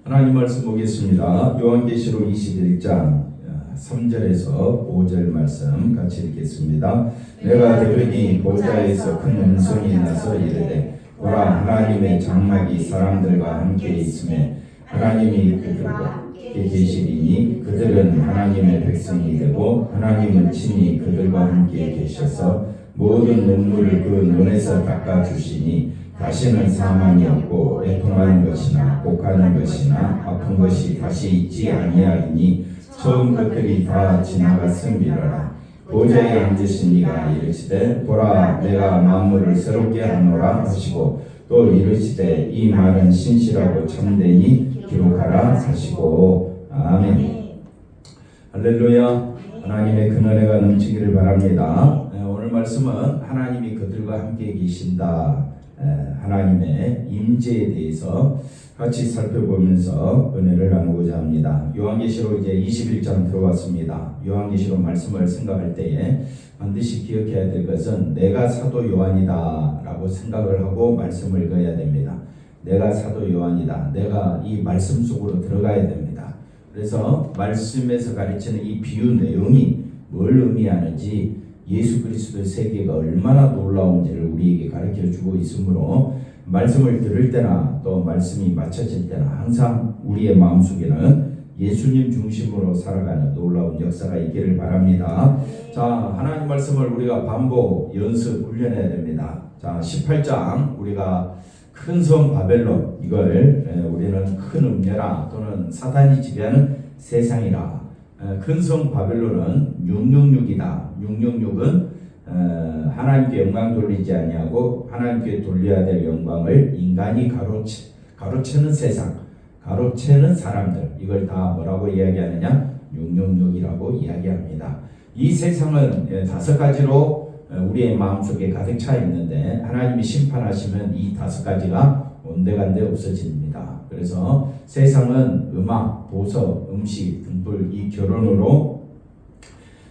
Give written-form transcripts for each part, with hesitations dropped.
하나님 말씀 보겠습니다. 요한계시록 21장 3절에서 5절 말씀 같이 읽겠습니다. 내가 들으니 보좌에서 큰 음성이 나서 이르되 보라, 하나님의 장막이 사람들과 함께 있으며 하나님이 그들과 함께 계시리니 그들은 하나님의 백성이 되고 하나님은 친히 그들과 함께 계셔서 모든 눈물을 그 눈에서 닦아주시니 다시는 사망이 없고 애통하는 것이나 곡하는 것이나 아픈 것이 다시 있지 아니하리니 처음 것들이 다 지나갔음이로라. 보좌에 앉으신 이가 이르시되 보라, 내가 만물을 새롭게 하노라 하시고 또 이르시되 이 말은 신실하고 참되니 기록하라 하시고. 아멘. 할렐루야. 하나님의 근은혜가 넘치기를 바랍니다. 오늘 말씀은 하나님이 그들과 함께 계신다, 하나님의 임재에 대해서 같이 살펴보면서 은혜를 나누고자 합니다. 요한계시록 이제 21장 들어왔습니다. 요한계시록 말씀을 생각할 때에 반드시 기억해야 될 것은 내가 사도 요한이다 라고 생각을 하고 말씀을 읽어야 됩니다. 내가 사도 요한이다. 내가 이 말씀 속으로 들어가야 됩니다. 그래서 말씀에서 가르치는 이 비유 내용이 뭘 의미하는지, 예수 그리스도의 세계가 얼마나 놀라운지를 우리에게 가르쳐주고 있으므로 말씀을 들을 때나 또 말씀이 맞춰질 때나 항상 우리의 마음속에는 예수님 중심으로 살아가는 놀라운 역사가 있기를 바랍니다. 자, 하나님 말씀을 우리가 반복 연습 훈련해야 됩니다. 자, 18장 우리가 큰 성 바벨론, 이걸 우리는 큰 음녀라 또는 사단이 지배하는 세상이라. 큰 성 바벨론은 666이다. 666은 하나님께 영광 돌리지 아니하고 하나님께 돌려야 될 영광을 인간이 가로채는 세상, 가로채는 사람들, 이걸 다 뭐라고 이야기하느냐? 666이라고 이야기합니다. 이 세상은 5가지로 우리의 마음속에 가득 차 있는데 하나님이 심판하시면 이 5가지가 온데간데 없어집니다. 그래서 세상은 음악, 보석, 음식, 등불, 이 결혼으로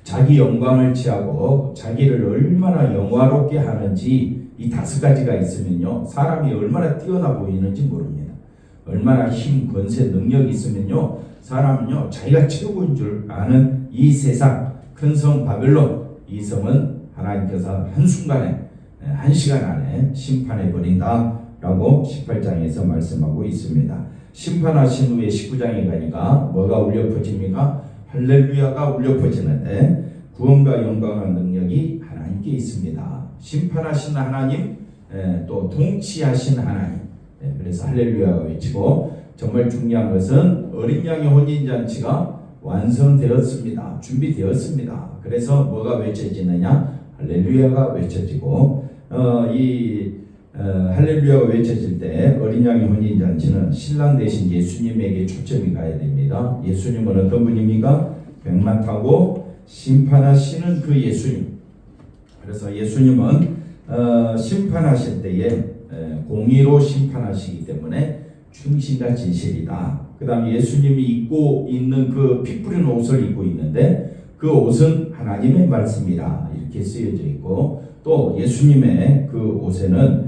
자기 영광을 취하고 자기를 얼마나 영화롭게 하는지, 이 5가지가 있으면요 사람이 얼마나 뛰어나 보이는지 모릅니다. 얼마나 힘, 권세, 능력이 있으면요 사람은요 자기가 최고인 줄 아는 이 세상, 큰 성 바벨론, 이 성은 하나님께서 한순간에, 1시간 안에 심판해 버린다 라고 18장에서 말씀하고 있습니다. 심판하신 후에 19장에 가니까 뭐가 울려 퍼집니까? 할렐루야가 울려 퍼지는데 구원과 영광과 능력이 하나님께 있습니다. 심판하신 하나님, 또 통치하신 하나님. 그래서 할렐루야가 외치고, 정말 중요한 것은 어린 양의 혼인잔치가 완성되었습니다. 준비되었습니다. 그래서 뭐가 외쳐지느냐? 할렐루야가 외쳐지고, 할렐루야가 외쳐질 때 어린 양의 혼인잔치는 신랑 대신 예수님에게 초점이 가야 됩니다. 예수님은 어떤 분입니까? 백만 타고 심판하시는 그 예수님. 그래서 예수님은 심판하실 때에 공의로 심판하시기 때문에 충신과 진실이다. 그 다음에 예수님이 입고 있는 그 피 뿌린 옷을 입고 있는데 그 옷은 하나님의 말씀이라 이렇게 쓰여져 있고, 또 예수님의 그 옷에는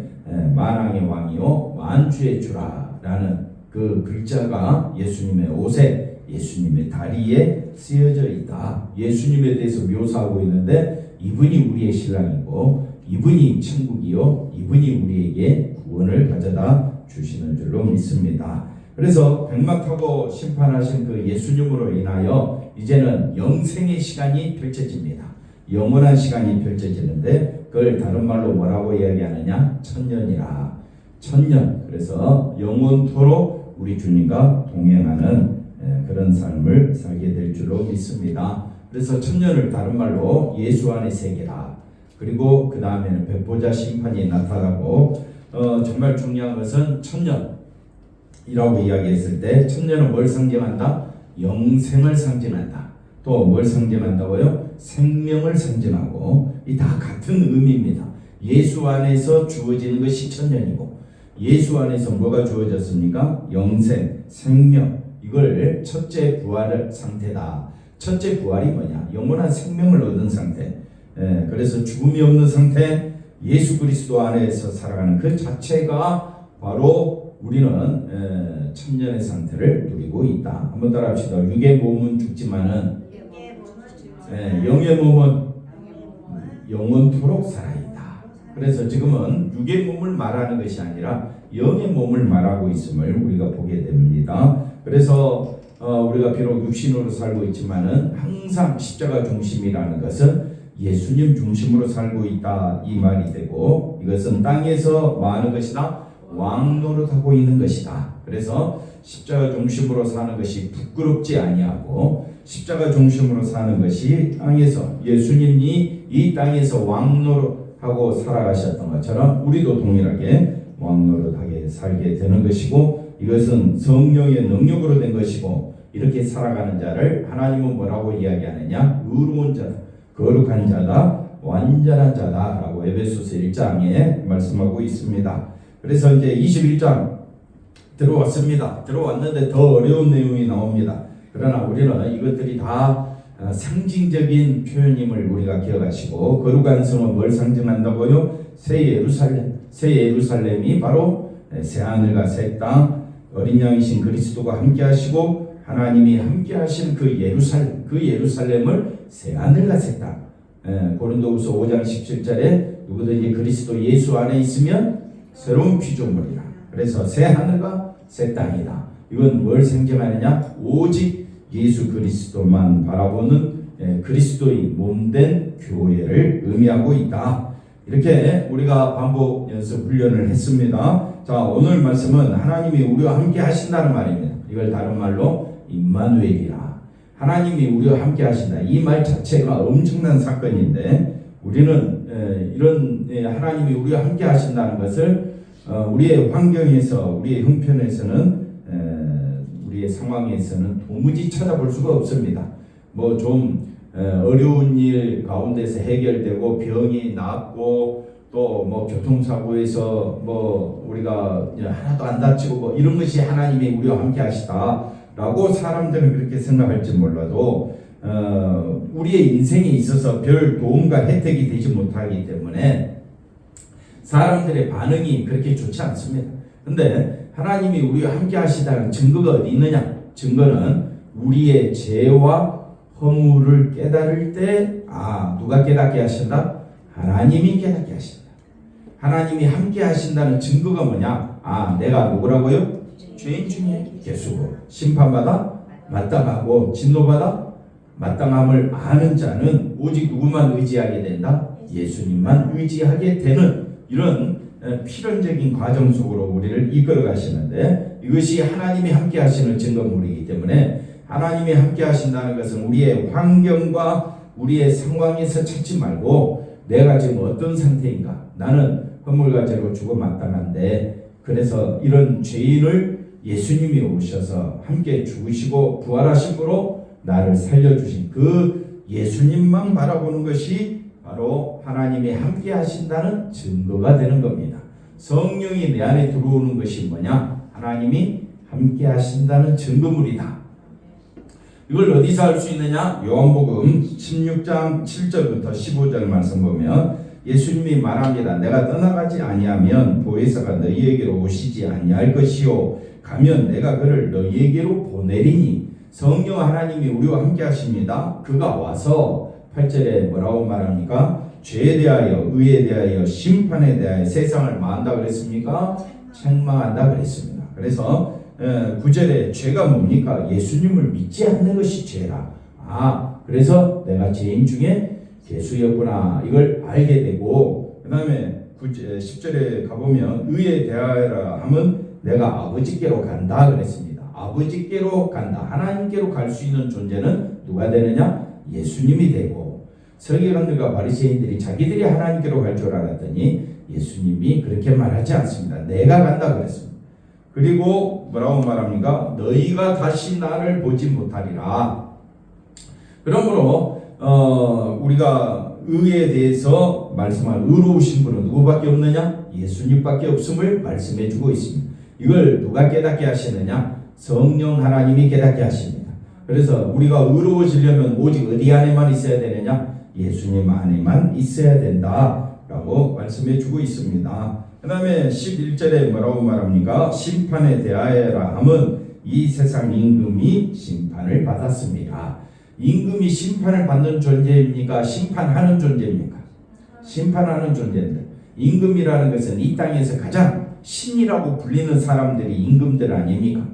만왕의 왕이요 만주의 주라라는 그 글자가 예수님의 옷에, 예수님의 다리에 쓰여져 있다. 예수님에 대해서 묘사하고 있는데 이분이 우리의 신랑이고 이분이 천국이요 이분이 우리에게 구원을 가져다 주시는 줄로 믿습니다. 그래서 백마 타고 심판하신 그 예수님으로 인하여 이제는 영생의 시간이 펼쳐집니다. 영원한 시간이 펼쳐지는데 그걸 다른 말로 뭐라고 이야기하느냐? 천년이라. 천년. 그래서 영원토록 우리 주님과 동행하는 그런 삶을 살게 될 줄로 믿습니다. 그래서 천년을 다른 말로 예수 안의 세계라. 그리고 그 다음에는 백보자 심판이 나타나고, 정말 중요한 것은 천년이라고 이야기했을 때 천년은 뭘 상징한다? 영생을 상징한다. 또 뭘 상징한다고요? 생명을 상징하고, 이 다 같은 의미입니다. 예수 안에서 주어지는 것이 천년이고, 예수 안에서 뭐가 주어졌습니까? 영생, 생명. 이걸 첫째 부활 상태다. 첫째 부활이 뭐냐? 영원한 생명을 얻은 상태. 그래서 죽음이 없는 상태, 예수 그리스도 안에서 살아가는 그 자체가 바로 우리는 천년의 상태를 누리고 있다. 한번 따라합시다. 육의 몸은 죽지만은 영의 몸은 영원토록 살아있다. 그래서 지금은 육의 몸을 말하는 것이 아니라 영의 몸을 말하고 있음을 우리가 보게 됩니다. 그래서 우리가 비록 육신으로 살고 있지만은 항상 십자가 중심이라는 것은 예수님 중심으로 살고 있다 이 말이 되고, 이것은 땅에서 뭐 하는 것이다? 왕노릇하고 있는 것이다. 그래서 십자가 중심으로 사는 것이 부끄럽지 아니하고 십자가 중심으로 사는 것이 땅에서 예수님이 이 땅에서 왕노릇하고 살아가셨던 것처럼 우리도 동일하게 왕노릇하게 살게 되는 것이고, 이것은 성령의 능력으로 된 것이고, 이렇게 살아가는 자를 하나님은 뭐라고 이야기하느냐? 의로운 자다, 거룩한 자다, 완전한 자다라고 에베소서 1장에 말씀하고 있습니다. 그래서 이제 21장 들어왔습니다. 들어왔는데 더 어려운 내용이 나옵니다. 그러나 우리는 이것들이 다 상징적인 표현임을 우리가 기억하시고, 거룩한 성은 뭘 상징한다고요? 새 예루살렘. 새 예루살렘이 바로 새 하늘과 새 땅, 어린 양이신 그리스도가 함께 하시고 하나님이 함께 하신 그 예루살렘을 새 하늘과 새 땅. 고린도후서 5장 17절에 누구든지 그리스도 예수 안에 있으면 새로운 피조물이라. 그래서 새 하늘과 새 땅이다. 이건 뭘 상징하느냐? 오직 예수 그리스도만 바라보는 그리스도의 몸된 교회를 의미하고 있다. 이렇게 우리가 반복 연습 훈련을 했습니다. 자, 오늘 말씀은 하나님이 우리와 함께 하신다는 말입니다. 이걸 다른 말로 임마누엘이라. 하나님이 우리와 함께 하신다. 이 말 자체가 엄청난 사건인데, 우리는 이런 하나님이 우리와 함께 하신다는 것을 우리의 환경에서, 우리의 형편에서는, 우리의 상황에서는 도무지 찾아볼 수가 없습니다. 뭐 좀 어려운 일 가운데서 해결되고 병이 낫고 또 뭐 교통사고에서 뭐 우리가 하나도 안 다치고 뭐 이런 것이 하나님이 우리와 함께 하시다라고 사람들은 그렇게 생각할지 몰라도 우리의 인생에 있어서 별 도움과 혜택이 되지 못하기 때문에 사람들의 반응이 그렇게 좋지 않습니다. 근데 하나님이 우리와 함께 하시다는 증거가 어디 있느냐? 증거는 우리의 죄와 허물을 깨달을 때, 누가 깨닫게 하신다? 하나님이 깨닫게 하신다. 하나님이 함께 하신다는 증거가 뭐냐? 내가 누구라고요? 죄인 중에 개수고 심판받아 마땅하고 진노받아 마땅함을 아는 자는 오직 누구만 의지하게 된다? 예수님만 의지하게 되는, 이런 필연적인 과정 속으로 우리를 이끌어 가시는데, 이것이 하나님이 함께 하시는 증거물이기 때문에 하나님이 함께 하신다는 것은 우리의 환경과 우리의 상황에서 찾지 말고, 내가 지금 어떤 상태인가? 나는 허물과 죄로 죽어 마땅한데, 그래서 이런 죄인을 예수님이 오셔서 함께 죽으시고 부활하심으로 나를 살려주신 그 예수님만 바라보는 것이 바로 하나님이 함께 하신다는 증거가 되는 겁니다. 성령이 내 안에 들어오는 것이 뭐냐? 하나님이 함께 하신다는 증거물이다. 이걸 어디서 알 수 있느냐? 요한복음 16장 7절부터 15절 말씀 보면 예수님이 말합니다. 내가 떠나가지 아니하면 보혜사가 너희에게로 오시지 아니할 것이요, 가면 내가 그를 너희에게로 보내리니. 성령 하나님이 우리와 함께 하십니다. 그가 와서 8절에 뭐라고 말합니까? 죄에 대하여, 의에 대하여, 심판에 대하여 세상을 뭐한다 그랬습니까? 책망한다 그랬습니다. 그래서 9절에 죄가 뭡니까? 예수님을 믿지 않는 것이 죄라. 그래서 내가 죄인 중에 개수였구나, 이걸 알게 되고, 그 다음에 10절에 가보면 의에 대하여라 하면 내가 아버지께로 간다 그랬습니다. 아버지께로 간다. 하나님께로 갈 수 있는 존재는 누가 되느냐? 예수님이 되고, 서기관들과 바리새인들이 자기들이 하나님께로 갈 줄 알았더니 예수님이 그렇게 말하지 않습니다. 내가 간다 그랬습니다. 그리고 뭐라고 말합니까? 너희가 다시 나를 보지 못하리라. 그러므로 우리가 의에 대해서 말씀할 의로우신 분은 누구밖에 없느냐? 예수님밖에 없음을 말씀해 주고 있습니다. 이걸 누가 깨닫게 하시느냐? 성령 하나님이 깨닫게 하십니다. 그래서 우리가 의로워지려면 오직 어디 안에만 있어야 되느냐? 예수님 안에만 있어야 된다라고 말씀해 주고 있습니다. 그 다음에 11절에 뭐라고 말합니까? 심판에 대하여라 함은 이 세상 임금이 심판을 받았습니다. 임금이 심판을 받는 존재입니까? 심판하는 존재입니까? 심판하는 존재인데, 임금이라는 것은 이 땅에서 가장 신이라고 불리는 사람들이 임금들 아닙니까?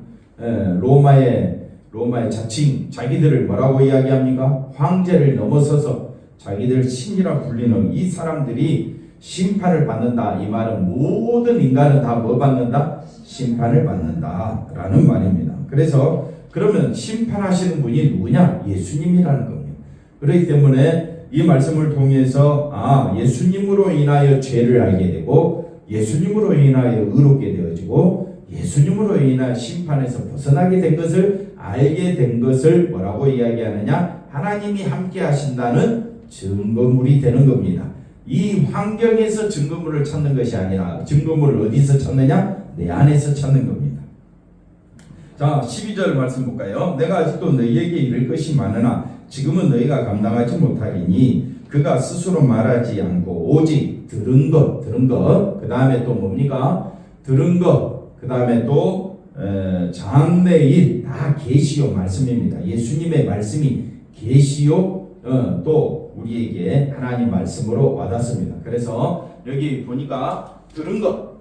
로마의 자칭 자기들을 뭐라고 이야기합니까? 황제를 넘어서서 자기들 신이라 불리는 이 사람들이 심판을 받는다. 이 말은 모든 인간은 다 뭐 받는다? 심판을 받는다 라는 말입니다. 그래서 그러면 심판하시는 분이 누구냐? 예수님이라는 겁니다. 그렇기 때문에 이 말씀을 통해서 예수님으로 인하여 죄를 알게 되고, 예수님으로 인하여 의롭게 되어지고, 예수님으로 인하여 심판에서 벗어나게 된 것을 알게 된 것을 뭐라고 이야기하느냐? 하나님이 함께 하신다는 증거물이 되는 겁니다. 이 환경에서 증거물을 찾는 것이 아니라 증거물을 어디서 찾느냐? 내 안에서 찾는 겁니다. 자, 12절 말씀 볼까요? 내가 아직도 너희에게 이를 것이 많으나 지금은 너희가 감당하지 못하리니 그가 스스로 말하지 않고 오직 들은 것, 그 다음에 또 뭡니까? 들은 것, 그 다음에 또 장래일 다 계시요 말씀입니다. 예수님의 말씀이 계시요 또 우리에게 하나님 말씀으로 와닿습니다. 그래서 여기 보니까 들은 것,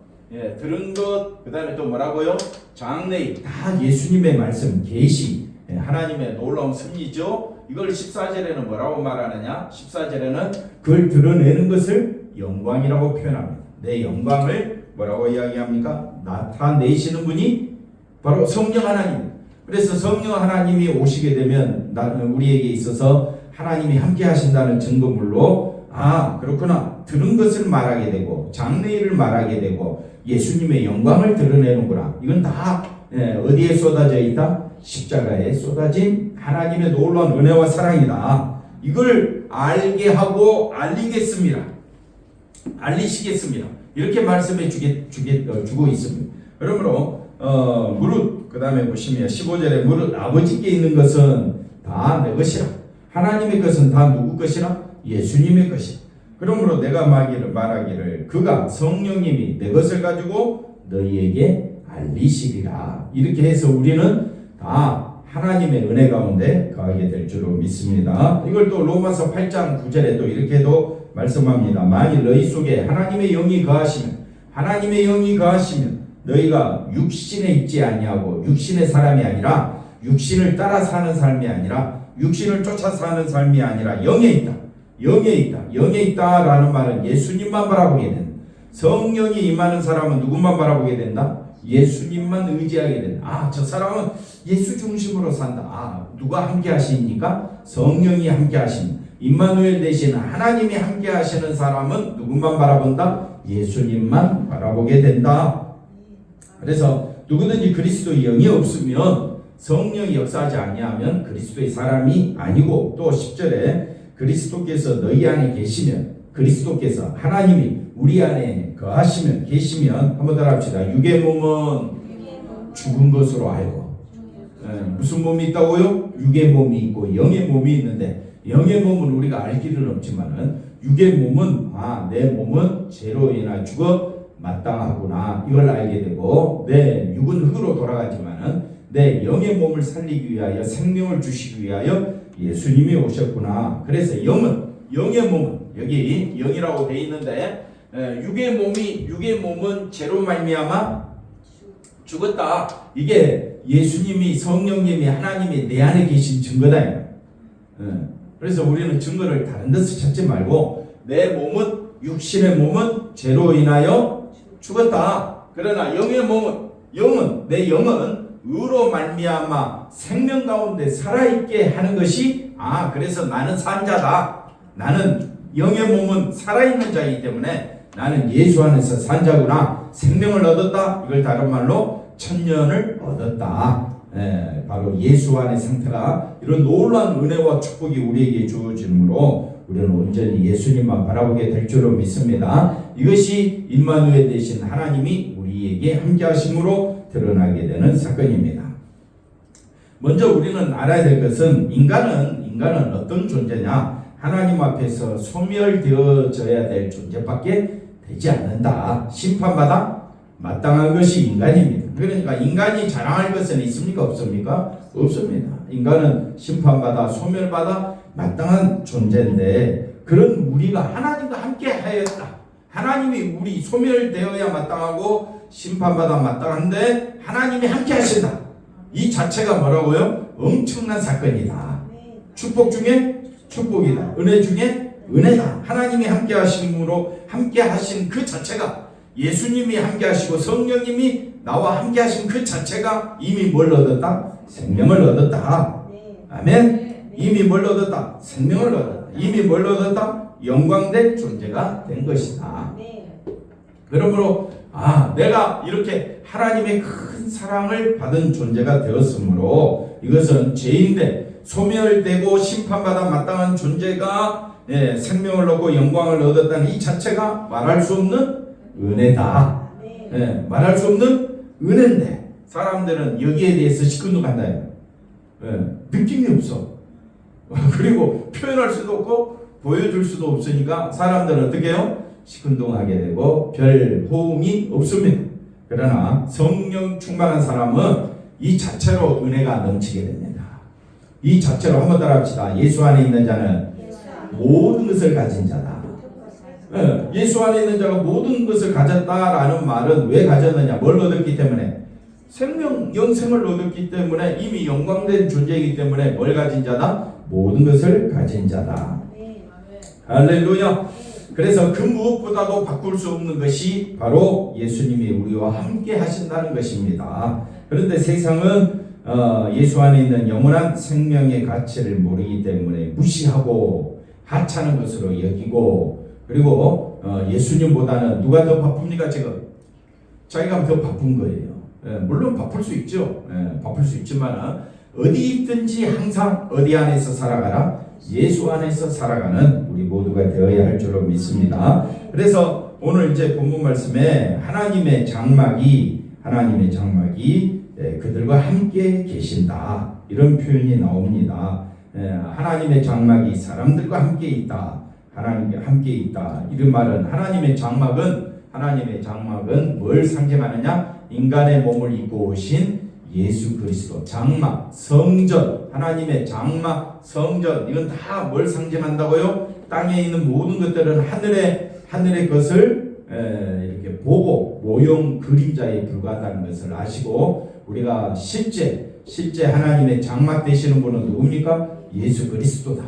들은 것, 그 다음에 또 뭐라고요? 장래일 다 예수님의 말씀, 계시, 하나님의 놀라운 섭리죠. 이걸 14절에는 뭐라고 말하느냐? 14절에는 그걸 드러내는 것을 영광이라고 표현합니다. 내 영광을 뭐라고 이야기합니까? 나타내시는 분이 바로 성령 하나님입니다. 그래서 성령 하나님이 오시게 되면 우리에게 있어서 하나님이 함께 하신다는 증거물로 그렇구나, 들은 것을 말하게 되고 장래일을 말하게 되고 예수님의 영광을 드러내는구나. 이건 다 어디에 쏟아져 있다? 십자가에 쏟아진 하나님의 놀라운 은혜와 사랑이다. 이걸 알게 하고 알리시겠습니다. 이렇게 말씀해 주고 있습니다. 그러므로 무릇, 그 다음에 보시면 15절에 무릇 아버지께 있는 것은 다 내 것이라. 하나님의 것은 다 누구 것이라? 예수님의 것이라. 그러므로 내가 말하기를 그가 성령님이 내 것을 가지고 너희에게 알리시리라. 이렇게 해서 우리는 다 하나님의 은혜 가운데 거하게 될 줄로 믿습니다. 이걸 또 로마서 8장 9절에 또 이렇게도 말씀합니다. 만일 너희 속에 하나님의 영이 거하시면 너희가 육신에 있지 아니하고 육신의 사람이 아니라 육신을 따라 사는 삶이 아니라 육신을 쫓아 사는 삶이 아니라 영에 있다라는 말은 예수님만 바라보게 된다. 성령이 임하는 사람은 누구만 바라보게 된다? 예수님만 의지하게 된다. 저 사람은 예수 중심으로 산다. 누가 함께 하시니까? 성령이 함께 하십니다. 임마누엘 되시는 하나님이 함께 하시는 사람은 누구만 바라본다? 예수님만 바라보게 된다. 그래서 누구든지 그리스도의 영이 없으면, 성령이 역사하지 아니하면 그리스도의 사람이 아니고, 또 10절에 그리스도께서 너희 안에 계시면, 그리스도께서 하나님이 우리 안에 계시면 한번 따라 합시다. 육의 몸은 죽은 것으로 알고, 무슨 몸이 있다고요? 육의 몸이 있고 영의 몸이 있는데, 영의 몸은 우리가 알 길은 없지만은 육의 몸은 내 몸은 죄로 인하여 죽어 마땅하구나, 이걸 알게 되고, 내 육은 흙으로 돌아가지만은 내 영의 몸을 살리기 위하여, 생명을 주시기 위하여 예수님이 오셨구나. 그래서 영의 몸은 여기 영이라고 되어 있는데, 육의 몸은 죄로 말미암아 죽었다. 이게 예수님이, 성령님이, 하나님이 내 안에 계신 증거다. 그래서 우리는 증거를 다른 데서 찾지 말고, 내 몸은, 육신의 몸은 죄로 인하여 죽었다. 그러나 내 영은 의로 말미암아 생명 가운데 살아있게 하는 것이, 그래서 나는 산 자다. 나는 영의 몸은 살아있는 자이기 때문에 나는 예수 안에서 산 자구나. 생명을 얻었다. 이걸 다른 말로 천년을 얻었다. 바로 예수 안의 상태가, 이런 놀라운 은혜와 축복이 우리에게 주어지므로 우리는 온전히 예수님만 바라보게 될 줄로 믿습니다. 이것이 임마누엘 되신 하나님이 우리에게 함께 하심으로 드러나게 되는 사건입니다. 먼저 우리는 알아야 될 것은, 인간은 어떤 존재냐? 하나님 앞에서 소멸되어져야 될 존재밖에 되지 않는다. 심판받아 마땅한 것이 인간입니다. 그러니까 인간이 자랑할 것은 있습니까? 없습니까? 없습니다. 인간은 심판받아 소멸받아 마땅한 존재인데, 그런 우리가 하나님과 함께 하였다. 하나님이 우리 소멸되어야 마땅하고 심판받아 마땅한데 하나님이 함께 하신다. 이 자체가 뭐라고요? 엄청난 사건이다. 축복 중에 축복이다. 은혜 중에 은혜다. 하나님이 함께 하심으로 함께 하신 그 자체가, 예수님이 함께 하시고 성령님이 나와 함께 하신 그 자체가 이미 뭘 얻었다? 생명을 얻었다. 아멘. 이미 뭘 얻었다? 생명을 얻었다. 이미 뭘 얻었다? 영광된 존재가 된 것이다. 그러므로 내가 이렇게 하나님의 큰 사랑을 받은 존재가 되었으므로, 이것은 죄인된 소멸되고 심판받아 마땅한 존재가 생명을 얻고 영광을 얻었다는 이 자체가 말할 수 없는 은혜다. 말할 수 없는 은혜인데 사람들은 여기에 대해서 시큰둥한다. 느낌이 없어. 그리고 표현할 수도 없고 보여줄 수도 없으니까 사람들은 어떻게 해요? 시큰둥하게 되고 별 호응이 없습니다. 그러나 성령 충만한 사람은 이 자체로 은혜가 넘치게 됩니다. 이 자체로 한번 따라합시다. 예수 안에 있는 자는 모든 것을 가진 자다. 예수 안에 있는 자가 모든 것을 가졌다라는 말은 왜 가졌느냐? 뭘 얻었기 때문에? 생명, 영생을 얻었기 때문에, 이미 영광된 존재이기 때문에 뭘 가진 자다? 모든 것을 가진 자다. 할렐루야. 그래서 그 무엇보다도 바꿀 수 없는 것이 바로 예수님이 우리와 함께 하신다는 것입니다. 그런데 세상은 예수 안에 있는 영원한 생명의 가치를 모르기 때문에 무시하고 하찮은 것으로 여기고, 그리고 예수님보다는 누가 더 바쁩니까? 지금 자기가 더 바쁜 거예요. 물론 바쁠 수 있죠. 바쁠 수 있지만 어디 있든지 항상 어디 안에서 살아가라? 예수 안에서 살아가는 우리 모두가 되어야 할 줄로 믿습니다. 그래서 오늘 이제 본문 말씀에 하나님의 장막이 그들과 함께 계신다, 이런 표현이 나옵니다. 하나님의 장막이 사람들과 함께 있다. 하나님과 함께 있다. 이런 말은 하나님의 장막은 뭘 상징하느냐? 인간의 몸을 입고 오신 예수 그리스도. 장막, 성전, 하나님의 장막, 성전, 이건 다 뭘 상징한다고요? 땅에 있는 모든 것들은 하늘의 것을 이렇게 보고 모형 그림자에 불과하다는 것을 아시고, 우리가 실제 하나님의 장막 되시는 분은 누굽니까? 예수 그리스도다.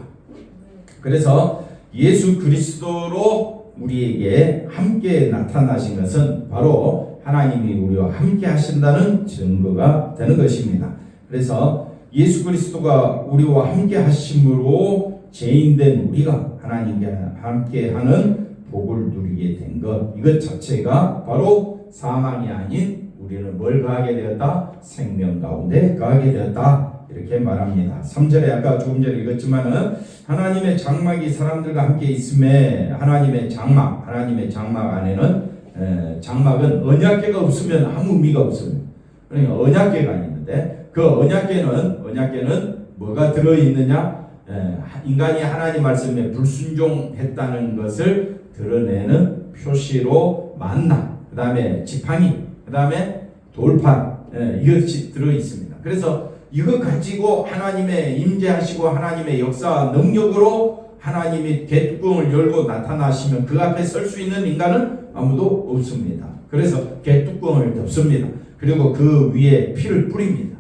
그래서 예수 그리스도로 우리에게 함께 나타나신 것은 바로 하나님이 우리와 함께 하신다는 증거가 되는 것입니다. 그래서 예수 그리스도가 우리와 함께 하심으로 죄인된 우리가 하나님께 함께 하는 복을 누리게 된 것, 이것 자체가 바로 사망이 아닌 우리는 뭘 가하게 되었다? 생명 가운데 가하게 되었다, 이렇게 말합니다. 3절에 아까 조금 전에 읽었지만은 하나님의 장막이 사람들과 함께 있음에, 하나님의 장막 안에는 장막은 언약궤가 없으면 아무 의미가 없습니다. 그러니까 언약궤가 있는데 그 언약궤는 뭐가 들어있느냐? 인간이 하나님 말씀에 불순종했다는 것을 드러내는 표시로 만나, 그 다음에 지팡이, 그 다음에 돌판, 이것이 들어있습니다. 그래서 이거 가지고 하나님의 임재하시고 하나님의 역사 능력으로 하나님이 궤뚜껑을 열고 나타나시면 그 앞에 설 수 있는 인간은 아무도 없습니다. 그래서 궤뚜껑을 덮습니다. 그리고 그 위에 피를 뿌립니다.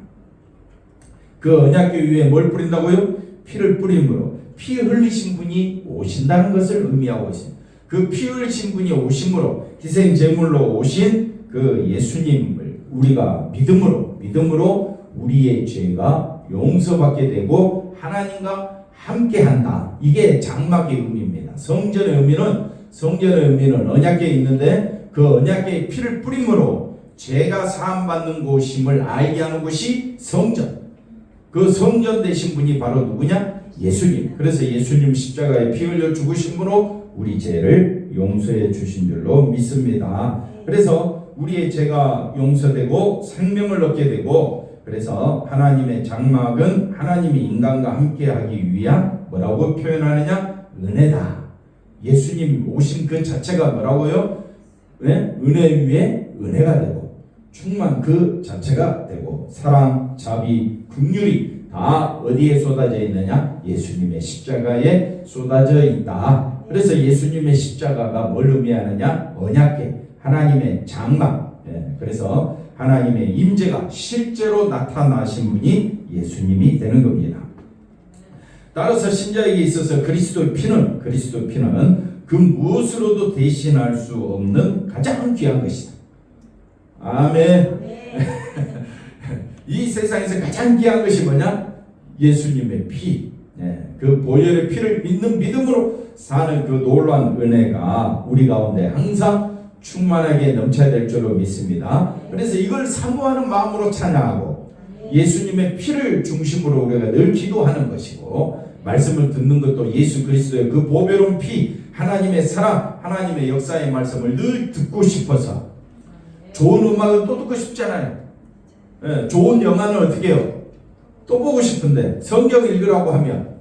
그 언약궤 위에 뭘 뿌린다고요? 피를 뿌림으로 피 흘리신 분이 오신다는 것을 의미하고 있습니다. 그 피 흘리신 분이 오심으로, 희생 제물로 오신 그 예수님을 우리가 믿음으로 우리의 죄가 용서받게 되고 하나님과 함께한다. 이게 장막의 의미입니다. 성전의 의미는 언약궤에 있는데 그 언약궤에 피를 뿌림으로 죄가 사함받는 곳임을 알게 하는 곳이 성전. 그 성전 되신 분이 바로 누구냐? 예수님. 그래서 예수님 십자가에 피 흘려 죽으심으로 우리 죄를 용서해 주신 줄로 믿습니다. 그래서 우리의 죄가 용서되고 생명을 얻게 되고, 그래서 하나님의 장막은 하나님이 인간과 함께하기 위한 뭐라고 표현하느냐? 은혜다. 예수님 오신 그 자체가 뭐라고요? 은혜 위에 은혜가 되고 충만 그 자체가 되고 사랑, 자비, 긍휼이 다 어디에 쏟아져 있느냐? 예수님의 십자가에 쏟아져 있다. 그래서 예수님의 십자가가 뭘 의미하느냐? 언약궤, 하나님의 장막. 그래서 하나님의 임재가 실제로 나타나신 분이 예수님이 되는 겁니다. 따라서 신자에게 있어서 그리스도의 피는 그 무엇으로도 대신할 수 없는 가장 귀한 것이다. 아멘. 이 세상에서 가장 귀한 것이 뭐냐? 예수님의 피. 그 보혈의 피를 믿는 믿음으로 사는 그 놀라운 은혜가 우리 가운데 항상 충만하게 넘쳐야 될 줄로 믿습니다. 그래서 이걸 사모하는 마음으로 찬양하고 예수님의 피를 중심으로 우리가 늘 기도하는 것이고 말씀을 듣는 것도 예수 그리스도의 그 보배로운 피, 하나님의 사랑, 하나님의 역사의 말씀을 늘 듣고 싶어서 좋은 음악은 또 듣고 싶잖아요. 좋은 영화는 어떻게 해요? 또 보고 싶은데 성경 읽으라고 하면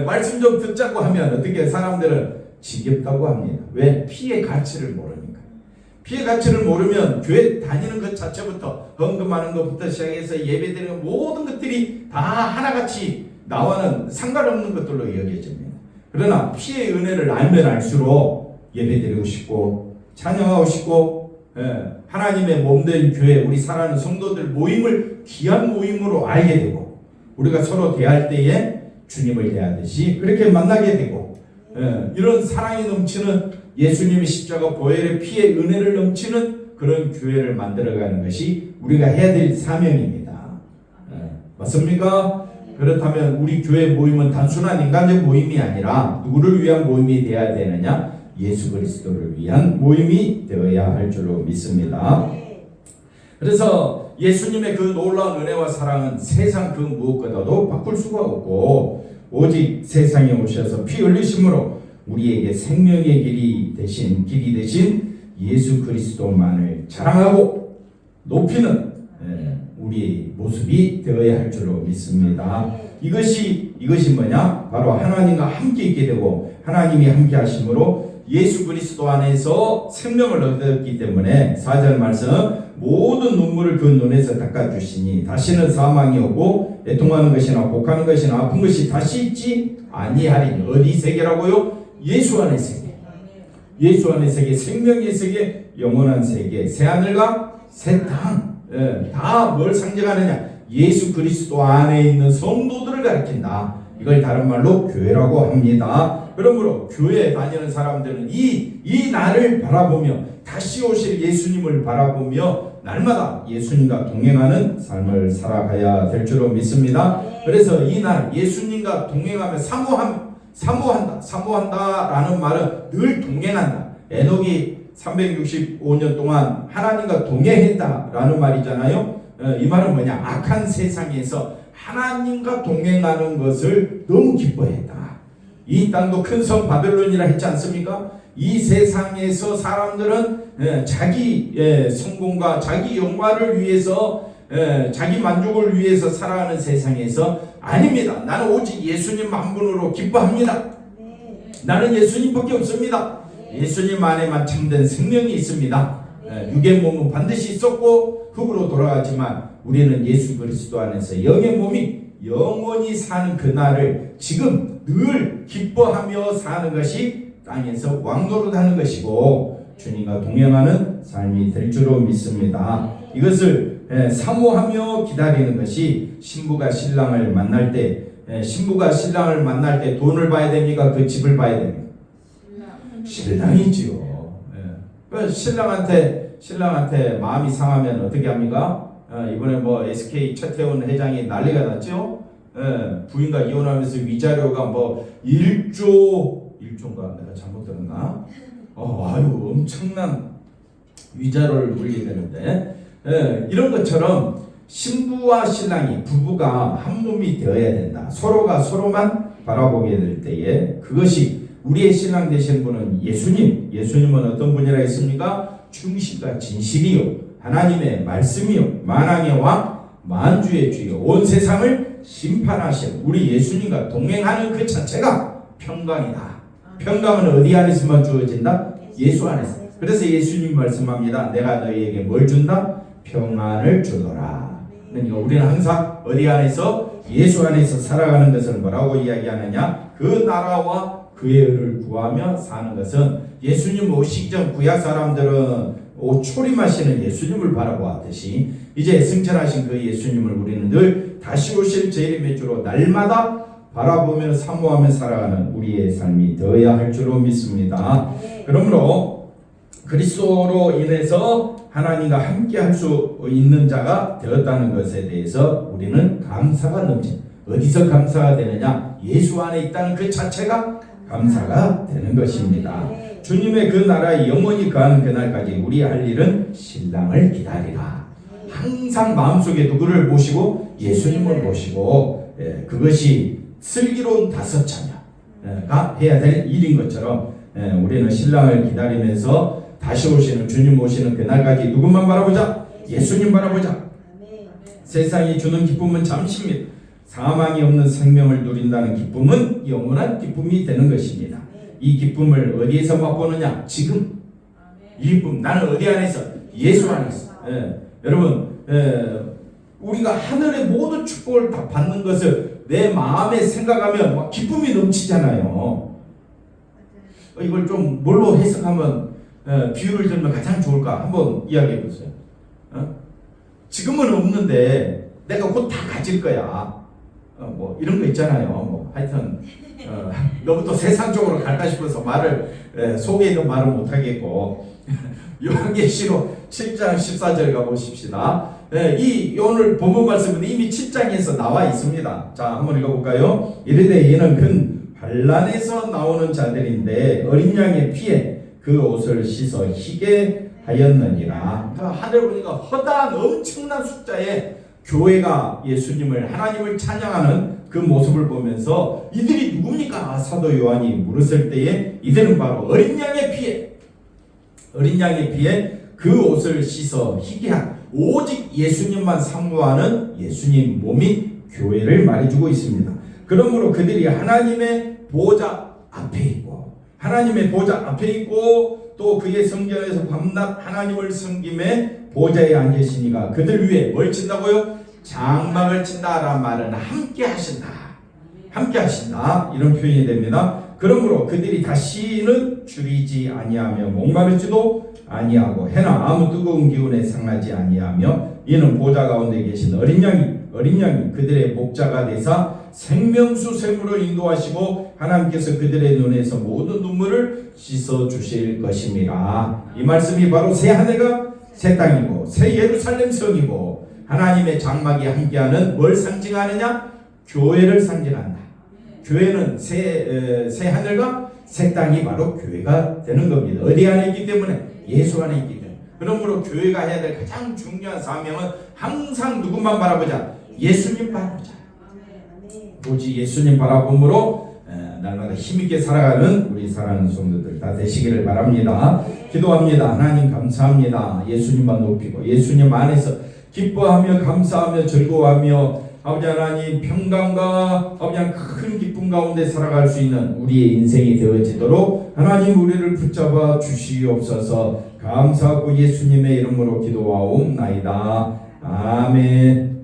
말씀 좀 듣자고 하면 어떻게 사람들은 지겹다고 합니다. 왜? 피의 가치를 모르니까. 피의 가치를 모르면 교회 다니는 것 자체부터 헌금하는 것부터 시작해서 예배드리는 모든 것들이 다 하나같이 나와는 상관없는 것들로 여겨집니다. 그러나 피의 은혜를 알면 알수록 예배드리고 싶고 찬양하고 싶고 하나님의 몸된 교회 우리 사랑하는 성도들 모임을 귀한 모임으로 알게 되고 우리가 서로 대할 때에 주님을 대하듯이 그렇게 만나게 되고 이런 사랑이 넘치는 예수님의 십자가 보혈의 피의 은혜를 넘치는 그런 교회를 만들어가는 것이 우리가 해야 될 사명입니다. 맞습니까? 그렇다면 우리 교회 모임은 단순한 인간적 모임이 아니라 누구를 위한 모임이 되어야 되느냐? 예수 그리스도를 위한 모임이 되어야 할 줄로 믿습니다. 그래서 예수님의 그 놀라운 은혜와 사랑은 세상 그 무엇보다도 바꿀 수가 없고 오직 세상에 오셔서 피 흘리심으로 우리에게 생명의 길이 되신 예수 그리스도만을 자랑하고 높이는 우리의 모습이 되어야 할 줄로 믿습니다. 이것이 뭐냐? 바로 하나님과 함께 있게 되고 하나님이 함께 하심으로 예수 그리스도 안에서 생명을 얻었기 때문에 4절 말씀 모든 눈물을 그 눈에서 닦아주시니 다시는 사망이 오고 애통하는 것이나 곡하는 것이나 아픈 것이 다시 있지 아니하리니. 어디 세계라고요? 예수 안의 세계. 예수 안의 세계, 생명의 세계, 영원한 세계, 새하늘과 새 땅. 다 뭘 상징하느냐? 예수 그리스도 안에 있는 성도들을 가리킨다. 이걸 다른 말로 교회라고 합니다. 그러므로 교회에 다니는 사람들은 이 날을 바라보며 다시 오실 예수님을 바라보며 날마다 예수님과 동행하는 삶을 살아가야 될 줄로 믿습니다. 그래서 이 날 예수님과 동행하며 사모한다라는 말은 늘 동행한다. 에녹이 365년 동안 하나님과 동행했다라는 말이잖아요. 이 말은 뭐냐? 악한 세상에서 하나님과 동행하는 것을 너무 기뻐했다. 이 땅도 큰 성 바벨론이라 했지 않습니까? 이 세상에서 사람들은 자기 성공과 자기 영화를 위해서 자기 만족을 위해서 살아가는 세상에서 아닙니다. 나는 오직 예수님 한 분으로 기뻐합니다. 나는 예수님밖에 없습니다. 예수님 안에만 참된 생명이 있습니다. 육의 몸은 반드시 있었고 흙으로 돌아가지만 우리는 예수 그리스도 안에서 영의 몸이 영원히 사는 그날을 지금 늘 기뻐하며 사는 것이 땅에서 왕노릇하는 것이고 주님과 동행하는 삶이 될 줄로 믿습니다. 이것을 사모하며 기다리는 것이 신부가 신랑을 만날 때 돈을 봐야 됩니까? 그 집을 봐야 됩니까? 신랑이지요. 신랑한테 마음이 상하면 어떻게 합니까? 이번에 뭐 SK 최태원 회장이 난리가 났죠. 부인과 이혼하면서 위자료가 뭐 1조인가 내가 잘못 들었나? 아유 엄청난 위자료를 물게 되는데 이런 것처럼 신부와 신랑이 부부가 한 몸이 되어야 된다. 서로가 서로만 바라보게 될 때에 그것이 우리의 신랑 되신 분은 예수님은 어떤 분이라 했습니까? 충실과 진실이요 하나님의 말씀이요 만왕의 왕 만주의 주요 온 세상을 심판하신 우리 예수님과 동행하는 그 자체가 평강이다. 평강은 어디 안에서만 주어진다? 예수 안에서. 그래서 예수님 말씀합니다. 내가 너희에게 뭘 준다? 평안을 주노라. 그러니까 우리는 항상 어디 안에서? 예수 안에서 살아가는 것을 뭐라고 이야기하느냐? 그 나라와 그의 의를 구하며 사는 것은 예수님 오시기 전 구약 사람들은 초림하시는 예수님을 바라보았듯이 이제 승천하신 그 예수님을 우리는 늘 다시 오실 재림의 주로 날마다 바라보며 사모하며 살아가는 우리의 삶이 되어야 할 줄로 믿습니다. 그러므로 그리스도로 인해서 하나님과 함께 할 수 있는 자가 되었다는 것에 대해서 우리는 감사가 넘치. 어디서 감사가 되느냐? 예수 안에 있다는 그 자체가 감사가 되는 것입니다. 주님의 그 나라에 영원히 거하는 그날까지 우리 할 일은 신랑을 기다리라. 항상 마음속에 누구를 모시고? 예수님을 모시고, 그것이 슬기로운 다섯자녀가 해야 될 일인 것처럼 우리는 신랑을 기다리면서 다시 오시는 주님 오시는 그날까지 누구만 바라보자? 예수님 바라보자. 세상이 주는 기쁨은 잠시입니다. 사망이 없는 생명을 누린다는 기쁨은 영원한 기쁨이 되는 것입니다. 이 기쁨을 어디에서 맛보느냐? 지금. 이 기쁨 나는 어디 안에서? 예수 안에서. 여러분 우리가 하늘의 모든 축복을 다 받는 것을 내 마음에 생각하면 막 기쁨이 넘치잖아요. 이걸 좀 뭘로 해석하면 비유를 들면 가장 좋을까? 한번 이야기해 보세요. 지금은 없는데 내가 곧 다 가질 거야. 뭐 이런 거 있잖아요. 뭐 하여튼 너부터 세상적으로 갈까 싶어서 말을 속에 있는 말을 못 하겠고 요한계시록 7장 14절 가보십시다. 이 오늘 본문 말씀은 이미 7장에서 나와 있습니다. 자, 한번 읽어볼까요? 이르되 이는 큰 반란에서 나오는 자들인데 어린 양의 피에 그 옷을 씻어 희게 하였느니라. 하늘 보니까 허다한 엄청난 숫자의 교회가 예수님을 하나님을 찬양하는 그 모습을 보면서 이들이 누굽니까? 사도 요한이 물었을 때에 이들은 바로 어린 양의 피에 그 옷을 씻어 희게 한 오직 예수님만 사모하는 예수님 몸이 교회를 말해주고 있습니다. 그러므로 그들이 하나님의 보좌 앞에 있고 또 그의 성전에서 밤낮 하나님을 섬김에 보좌에 앉으시니가 그들 위에 뭘 친다고요? 장막을 친다라는 말은 함께 하신다 이런 표현이 됩니다. 그러므로 그들이 다시는 줄이지 아니하며 목마르지도 아니하고 해나 아무 뜨거운 기운에 상하지 아니하며 이는 보좌 가운데 계신 어린 양이 그들의 목자가 되사 생명수 샘으로 인도하시고 하나님께서 그들의 눈에서 모든 눈물을 씻어 주실 것입니다. 이 말씀이 바로 새 하늘과 새 땅이고 새 예루살렘 성이고 하나님의 장막이 함께하는 뭘 상징하느냐? 교회를 상징한다. 교회는 새 하늘과 새 땅이 바로 교회가 되는 겁니다. 어디 안에 있기 때문에? 예수 안에 있기 때문에. 그러므로 교회가 해야 될 가장 중요한 사명은 항상 누구만 바라보자? 예수님 바라보자. 오직 예수님 바라봄으로 날마다 힘있게 살아가는 우리 사랑하는 성도들 다 되시기를 바랍니다. 기도합니다. 하나님 감사합니다. 예수님만 높이고 예수님 안에서 기뻐하며 감사하며 즐거워하며 아버지 하나님 평강과 아버지 하나님 큰 기쁨 가운데 살아갈 수 있는 우리의 인생이 되어지도록 하나님 우리를 붙잡아 주시옵소서. 감사하고 예수님의 이름으로 기도하옵나이다. 아멘.